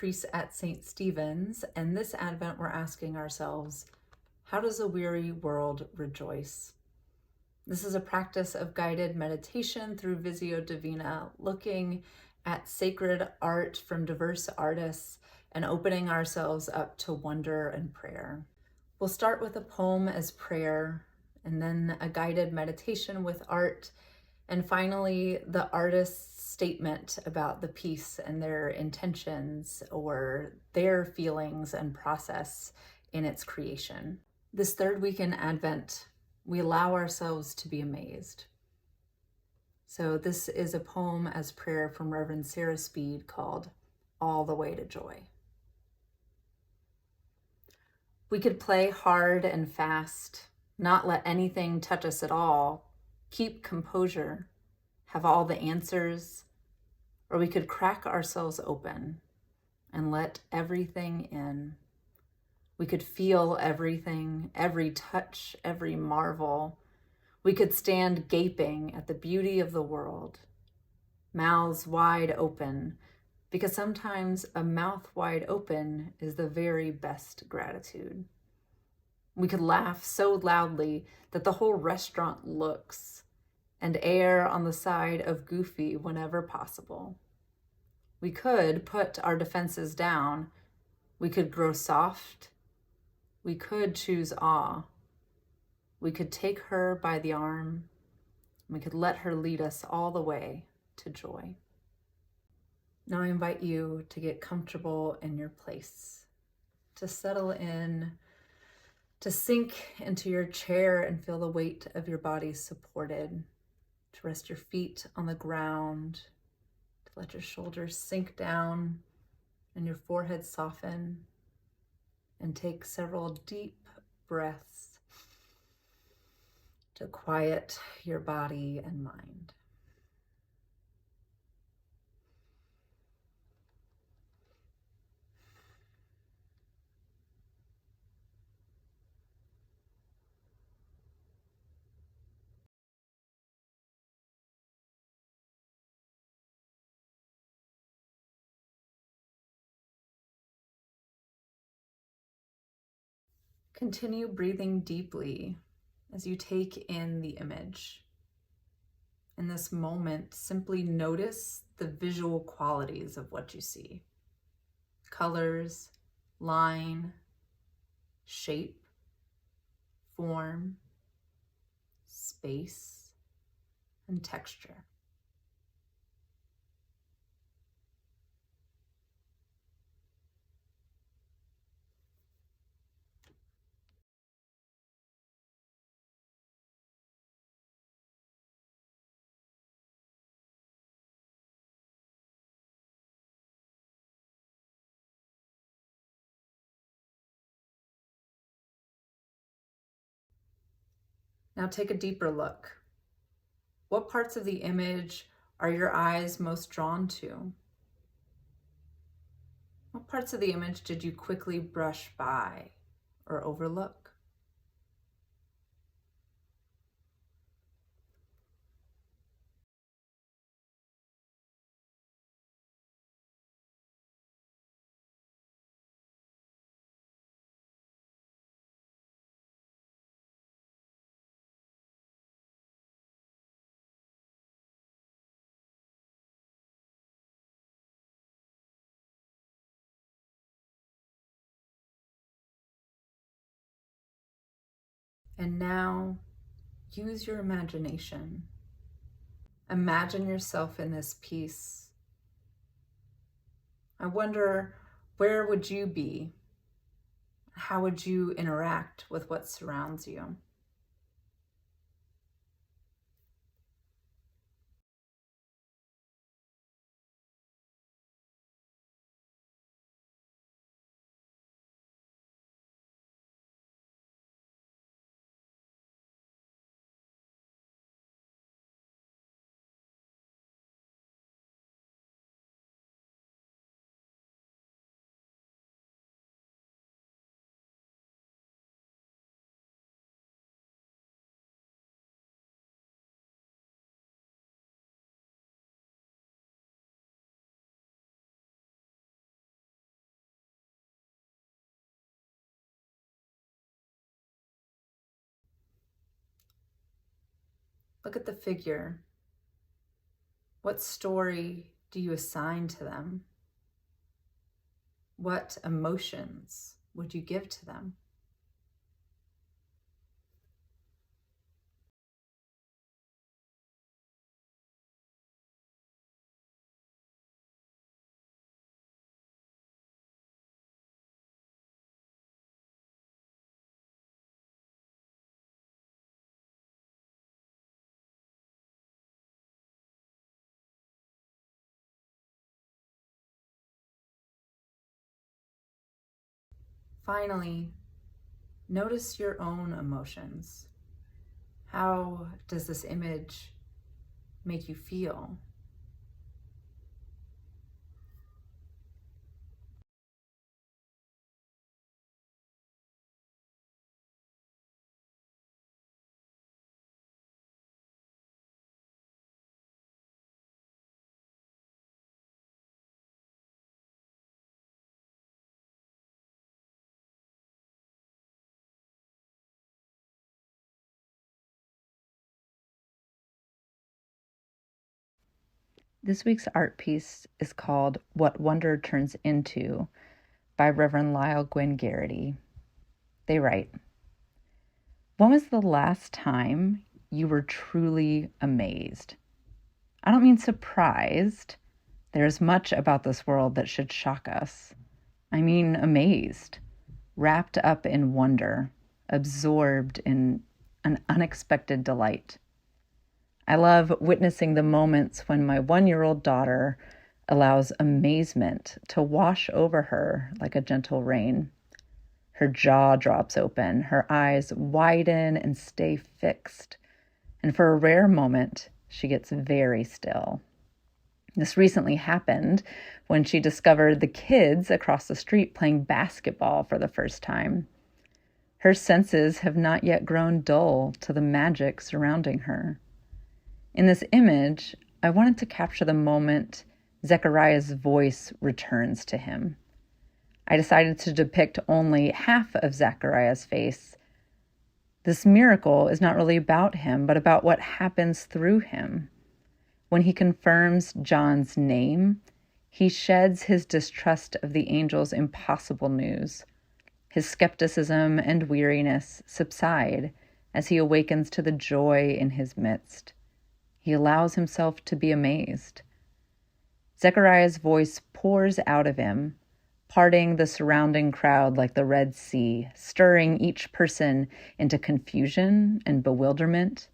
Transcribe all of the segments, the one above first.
priests at St. Stephen's, and this Advent we're asking ourselves, how does a weary world rejoice? This is a practice of guided meditation through visio divina, looking at sacred art from diverse artists and opening ourselves up to wonder and prayer. We'll start with a poem as prayer, and then a guided meditation with art, and finally the artist's statement about the piece and their intentions or their feelings and process in its creation. This third week in Advent, we allow ourselves to be amazed. So this is a poem as prayer from Reverend Sarah Speed called All the Way to Joy. We could play hard and fast, not let anything touch us at all, keep composure, have all the answers, or we could crack ourselves open and let everything in. We could feel everything, every touch, every marvel. We could stand gaping at the beauty of the world, mouths wide open, because sometimes a mouth wide open is the very best gratitude. We could laugh so loudly that the whole restaurant looks, and err on the side of goofy whenever possible. We could put our defenses down. We could grow soft. We could choose awe. We could take her by the arm. We could let her lead us all the way to joy. Now I invite you to get comfortable in your place, to settle in, to sink into your chair and feel the weight of your body supported, to rest your feet on the ground, to let your shoulders sink down and your forehead soften, and take several deep breaths to quiet your body and mind. Continue breathing deeply as you take in the image. In this moment, simply notice the visual qualities of what you see. Colors, line, shape, form, space, and texture. Now take a deeper look. What parts of the image are your eyes most drawn to? What parts of the image did you quickly brush by or overlook? And now, use your imagination. Imagine yourself in this piece. I wonder, where would you be? How would you interact with what surrounds you? Look at the figure. What story do you assign to them? What emotions would you give to them? Finally, notice your own emotions. How does this image make you feel? This week's art piece is called What Wonder Turns Into by Reverend Lisle Gwynn Garrity. They write, "When was the last time you were truly amazed? I don't mean surprised. There's much about this world that should shock us. I mean amazed, wrapped up in wonder, absorbed in an unexpected delight. I love witnessing the moments when my 1-year-old daughter allows amazement to wash over her like a gentle rain. Her jaw drops open, her eyes widen and stay fixed, and for a rare moment, she gets very still. This recently happened when she discovered the kids across the street playing basketball for the first time. Her senses have not yet grown dull to the magic surrounding her. In this image, I wanted to capture the moment Zechariah's voice returns to him. I decided to depict only half of Zechariah's face. This miracle is not really about him, but about what happens through him. When he confirms John's name, he sheds his distrust of the angel's impossible news. His skepticism and weariness subside as he awakens to the joy in his midst. He allows himself to be amazed. Zechariah's voice pours out of him, parting the surrounding crowd like the Red Sea, stirring each person into confusion and bewilderment.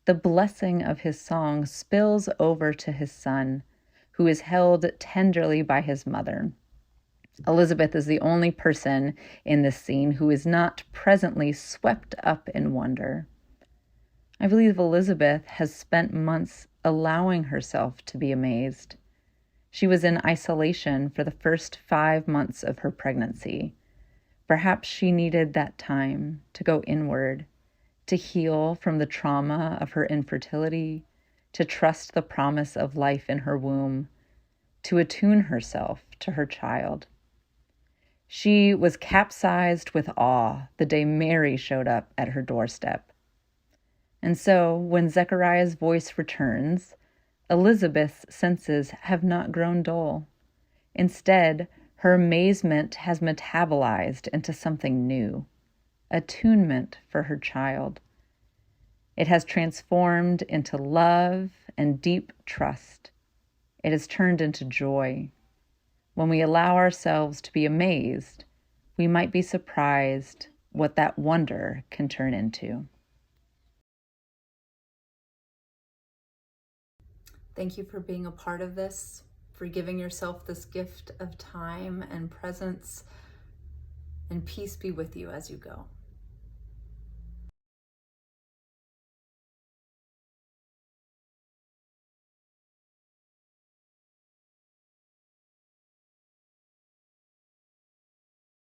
The blessing of his song spills over to his son, who is held tenderly by his mother. Elizabeth is the only person in this scene who is not presently swept up in wonder. I believe Elizabeth has spent months allowing herself to be amazed. She was in isolation for the first 5 months of her pregnancy. Perhaps she needed that time to go inward, to heal from the trauma of her infertility, to trust the promise of life in her womb, to attune herself to her child. She was capsized with awe the day Mary showed up at her doorstep. And so, when Zechariah's voice returns, Elizabeth's senses have not grown dull. Instead, her amazement has metabolized into something new, attunement for her child. It has transformed into love and deep trust. It has turned into joy. When we allow ourselves to be amazed, we might be surprised what that wonder can turn into. Thank you for being a part of this, for giving yourself this gift of time and presence, and peace be with you as you go.